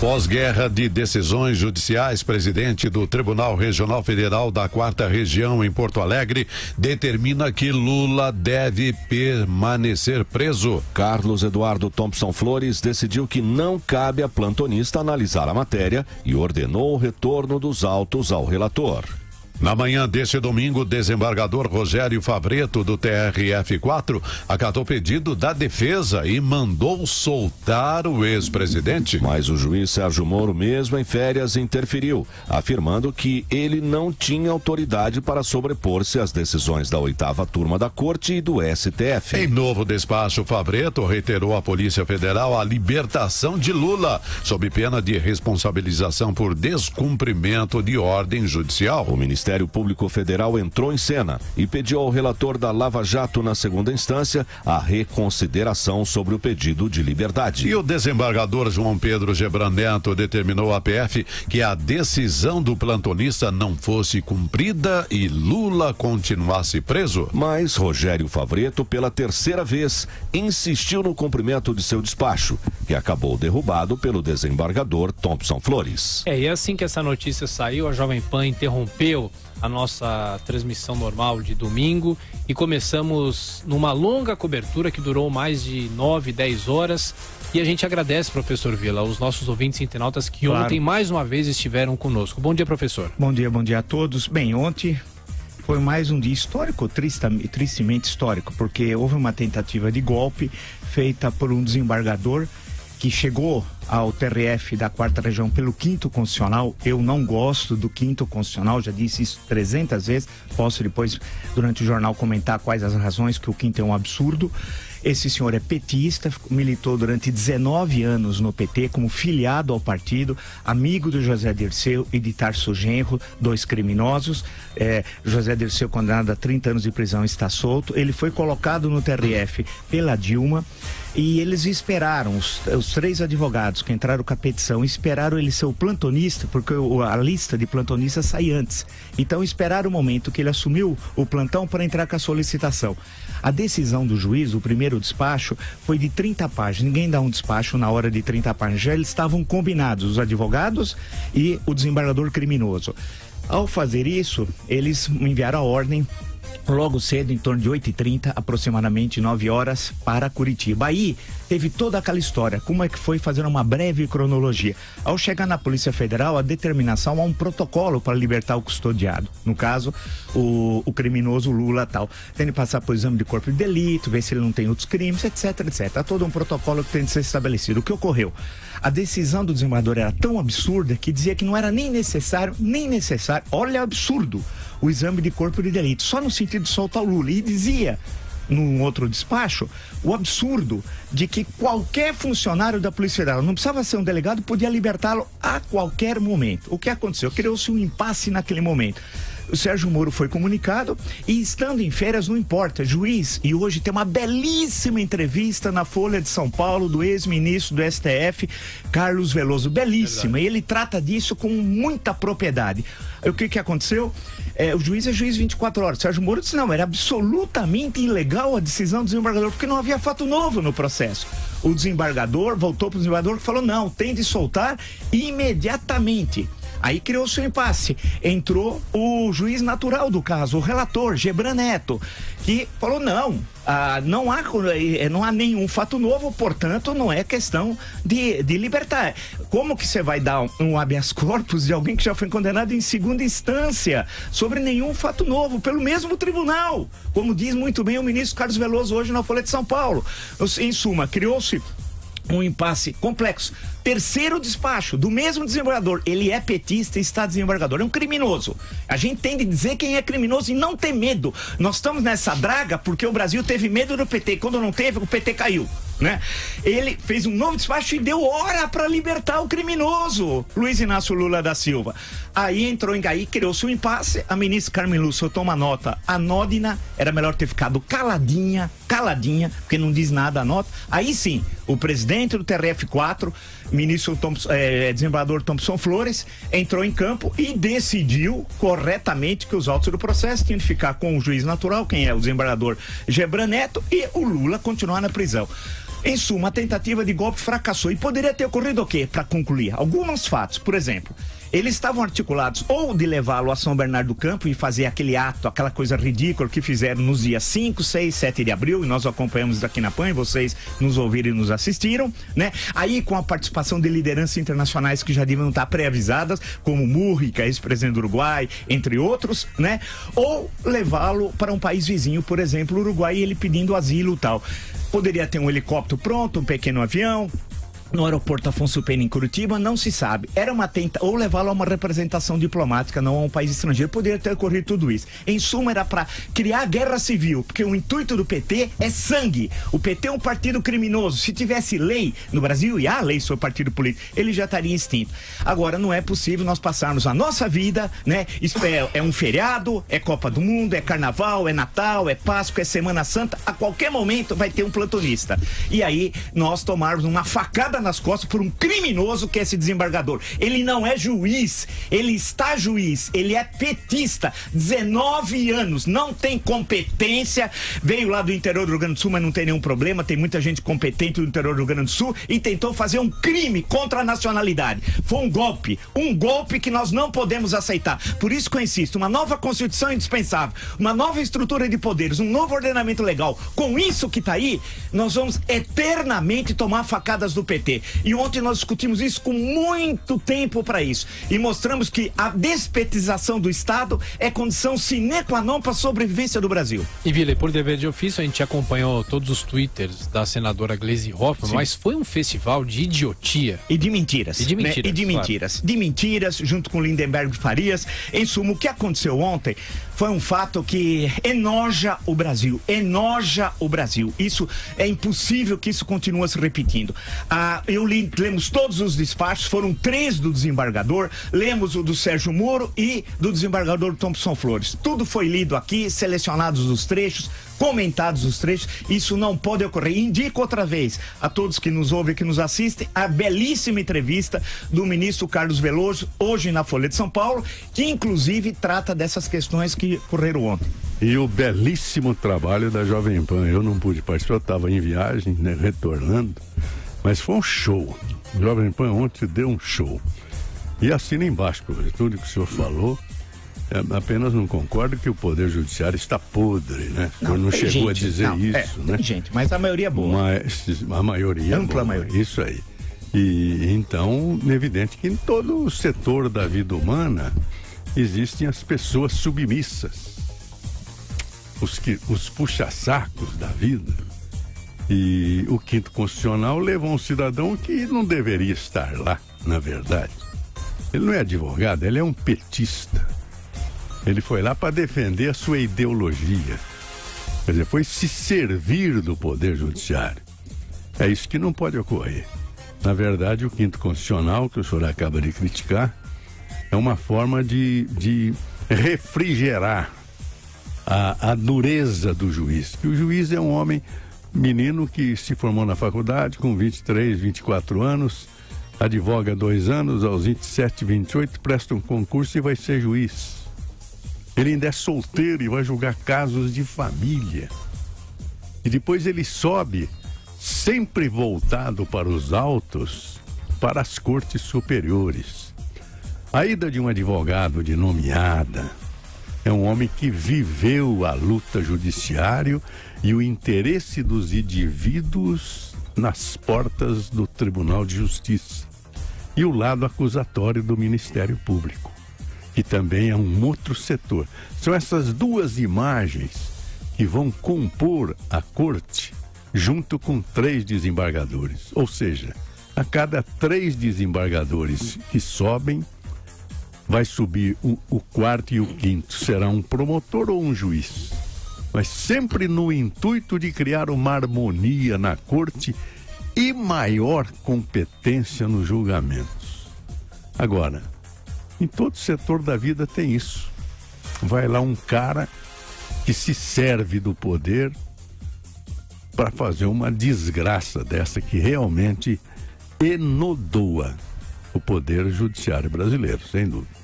Pós-guerra de decisões judiciais, presidente do Tribunal Regional Federal da 4ª Região em Porto Alegre determina que Lula deve permanecer preso. Carlos Eduardo Thompson Flores decidiu que não cabe a plantonista analisar a matéria e ordenou o retorno dos autos ao relator. Na manhã deste domingo, o desembargador Rogério Favreto, do TRF4, acatou pedido da defesa e mandou soltar o ex-presidente. Mas o juiz Sérgio Moro, mesmo em férias, interferiu, afirmando que ele não tinha autoridade para sobrepor-se às decisões da 8ª turma da Corte e do STF. Em novo despacho, Favreto reiterou à Polícia Federal a libertação de Lula, sob pena de responsabilização por descumprimento de ordem judicial. O Ministério Público Federal entrou em cena e pediu ao relator da Lava Jato na segunda instância a reconsideração sobre o pedido de liberdade. E o desembargador João Pedro Gebran Neto determinou à PF que a decisão do plantonista não fosse cumprida e Lula continuasse preso. Mas Rogério Favreto, pela terceira vez, insistiu no cumprimento de seu despacho, que acabou derrubado pelo desembargador Thompson Flores. E assim que essa notícia saiu, a Jovem Pan interrompeu a nossa transmissão normal de domingo e começamos numa longa cobertura que durou mais de 9, 10 horas. E a gente agradece, professor Vila, aos nossos ouvintes internautas que ontem mais uma vez estiveram conosco. Bom dia, professor. Bom dia a todos. Bem, ontem foi mais um dia histórico, tristemente histórico, porque houve uma tentativa de golpe feita por um desembargador que chegou ao TRF da 4ª Região pelo 5º Constitucional. Eu não gosto do 5º Constitucional, já disse isso 300 vezes, posso depois, durante o jornal, comentar quais as razões que o 5º é um absurdo. Esse senhor é petista, militou durante 19 anos no PT como filiado ao partido, amigo do José Dirceu e de Tarso Genro, dois criminosos. José Dirceu, condenado a 30 anos de prisão, está solto. Ele foi colocado no TRF pela Dilma e eles esperaram, os 3 advogados que entraram com a petição, esperaram ele ser o plantonista, porque a lista de plantonistas sai antes. Então esperaram o momento que ele assumiu o plantão para entrar com a solicitação. A decisão do juiz, o primeiro despacho, foi de 30 páginas. Ninguém dá um despacho na hora de 30 páginas. Já eles estavam combinados, os advogados e o desembargador criminoso. Ao fazer isso, eles enviaram a ordem logo cedo, em torno de 8h30, aproximadamente 9 horas, para Curitiba. Aí teve toda aquela história, como é que foi, fazendo uma breve cronologia. Ao chegar na Polícia Federal, a determinação a um protocolo para libertar o custodiado. No caso, o criminoso Lula tal. Tem de passar por exame de corpo de delito, ver se ele não tem outros crimes, etc, etc. Há todo um protocolo que tem de ser estabelecido. O que ocorreu? A decisão do desembargador era tão absurda que dizia que não era nem necessário, olha, absurdo, o exame de corpo de delito, só no sentido de soltar o Lula. E dizia, num outro despacho, o absurdo de que qualquer funcionário da Polícia Federal, não precisava ser um delegado, podia libertá-lo a qualquer momento. O que aconteceu? Criou-se um impasse naquele momento. O Sérgio Moro foi comunicado e, estando em férias, não importa, juiz. E hoje tem uma belíssima entrevista na Folha de São Paulo do ex-ministro do STF, Carlos Veloso, belíssima. E ele trata disso com muita propriedade. O que aconteceu? O juiz é juiz 24 horas. Sérgio Moro disse, não, era absolutamente ilegal a decisão do desembargador, porque não havia fato novo no processo. O desembargador voltou para o desembargador e falou, não, tem de soltar imediatamente. Aí criou-se um impasse. Entrou o juiz natural do caso, o relator, Gebran Neto, que falou, não há nenhum fato novo, portanto, não é questão de libertar. Como que você vai dar um habeas corpus de alguém que já foi condenado em segunda instância sobre nenhum fato novo, pelo mesmo tribunal? Como diz muito bem o ministro Carlos Veloso hoje na Folha de São Paulo. Em suma, criou-se um impasse complexo. Terceiro despacho do mesmo desembargador, ele é petista e está desembargador, é um criminoso. A gente tem de dizer quem é criminoso e não ter medo. Nós estamos nessa draga porque o Brasil teve medo do PT, quando não teve, o PT caiu, né? Ele fez um novo despacho e deu hora para libertar o criminoso, Luiz Inácio Lula da Silva. Aí criou-se um impasse, a ministra Carmen Lúcia soltou uma nota anódina, era melhor ter ficado caladinha, porque não diz nada a nota. Aí sim, o presidente do TRF4, ministro desembargador Thompson Flores, entrou em campo e decidiu corretamente que os autos do processo tinham de ficar com o juiz natural, quem é o desembargador Gebran Neto, e o Lula continuar na prisão. Em suma, a tentativa de golpe fracassou. E poderia ter ocorrido o quê? Para concluir, alguns fatos. Por exemplo, eles estavam articulados ou de levá-lo a São Bernardo do Campo e fazer aquele ato, aquela coisa ridícula que fizeram nos dias 5, 6, 7 de abril, e nós acompanhamos aqui na PAN, e vocês nos ouviram e nos assistiram, né? Aí com a participação de lideranças internacionais que já deviam estar pré-avisadas, como Mújica, ex-presidente do Uruguai, entre outros, né? Ou levá-lo para um país vizinho, por exemplo, o Uruguai, e ele pedindo asilo e tal. Poderia ter um helicóptero pronto, um pequeno avião, no aeroporto Afonso Pena em Curitiba, não se sabe. Era uma ou levá-lo a uma representação diplomática, não a um país estrangeiro. Poderia ter ocorrido tudo isso. Em suma, era para criar guerra civil, porque o intuito do PT é sangue. O PT é um partido criminoso. Se tivesse lei no Brasil, e há lei sobre partido político, ele já estaria extinto. Agora, não é possível nós passarmos a nossa vida, né? Isso é um feriado, é Copa do Mundo, é Carnaval, é Natal, é Páscoa, é Semana Santa. A qualquer momento vai ter um plantonista. E aí, nós tomarmos uma facada nas costas por um criminoso que é esse desembargador. Ele não é juiz, ele está juiz, ele é petista, 19 anos, não tem competência, veio lá do interior do Rio Grande do Sul, mas não tem nenhum problema, tem muita gente competente do interior do Rio Grande do Sul e tentou fazer um crime contra a nacionalidade. Foi um golpe que nós não podemos aceitar. Por isso que eu insisto, uma nova Constituição é indispensável, uma nova estrutura de poderes, um novo ordenamento legal. Com isso que está aí, nós vamos eternamente tomar facadas do PT. E ontem nós discutimos isso com muito tempo para isso. E mostramos que a despetização do Estado é condição sine qua non para a sobrevivência do Brasil. E Vila, por dever de ofício, a gente acompanhou todos os twitters da senadora Gleisi Hoffmann, sim, mas foi um festival de idiotia. E de mentiras. E de mentiras. Né? E de mentiras. Claro. De mentiras, junto com Lindenberg Farias. Em suma, o que aconteceu ontem foi um fato que enoja o Brasil. Enoja o Brasil. Isso é impossível que isso continue se repetindo. Lemos todos os despachos, foram 3 do desembargador, lemos o do Sérgio Moro e do desembargador Thompson Flores. Tudo foi lido aqui, selecionados os trechos, comentados os trechos. Isso não pode ocorrer. Indico outra vez a todos que nos ouvem, que nos assistem, a belíssima entrevista do ministro Carlos Veloso, hoje na Folha de São Paulo, que inclusive trata dessas questões que ocorreram ontem. E o belíssimo trabalho da Jovem Pan. Eu não pude participar, eu estava em viagem, né, retornando, mas foi um show. O Jovem Pan ontem deu um show. E assina embaixo, por tudo que o senhor falou. Apenas não concordo que o Poder Judiciário está podre, né? O senhor não chegou gente, a dizer não, isso, né? Tem gente, mas a maioria é boa. A maioria ampla boa, maioria. Isso aí. E então, é evidente que em todo o setor da vida humana existem as pessoas submissas, os puxa-sacos da vida. E o Quinto Constitucional levou um cidadão que não deveria estar lá, na verdade. Ele não é advogado, ele é um petista. Ele foi lá para defender a sua ideologia. Quer dizer, foi se servir do Poder Judiciário. É isso que não pode ocorrer. Na verdade, o Quinto Constitucional, que o senhor acaba de criticar, é uma forma de refrigerar a dureza do juiz. Que o juiz é um homem, menino que se formou na faculdade com 23, 24 anos, advoga 2 anos, aos 27, 28, presta um concurso e vai ser juiz. Ele ainda é solteiro e vai julgar casos de família. E depois ele sobe, sempre voltado para os autos, para as cortes superiores. A ida de um advogado de nomeada é um homem que viveu a luta judiciária e o interesse dos indivíduos nas portas do Tribunal de Justiça. E o lado acusatório do Ministério Público, que também é um outro setor. São essas duas imagens que vão compor a corte junto com 3 desembargadores. Ou seja, a cada 3 desembargadores que sobem, vai subir o 4º e o 5º. Será um promotor ou um juiz. Mas sempre no intuito de criar uma harmonia na corte e maior competência nos julgamentos. Agora, em todo setor da vida tem isso. Vai lá um cara que se serve do poder para fazer uma desgraça dessa que realmente enodoa o Poder Judiciário brasileiro, sem dúvida.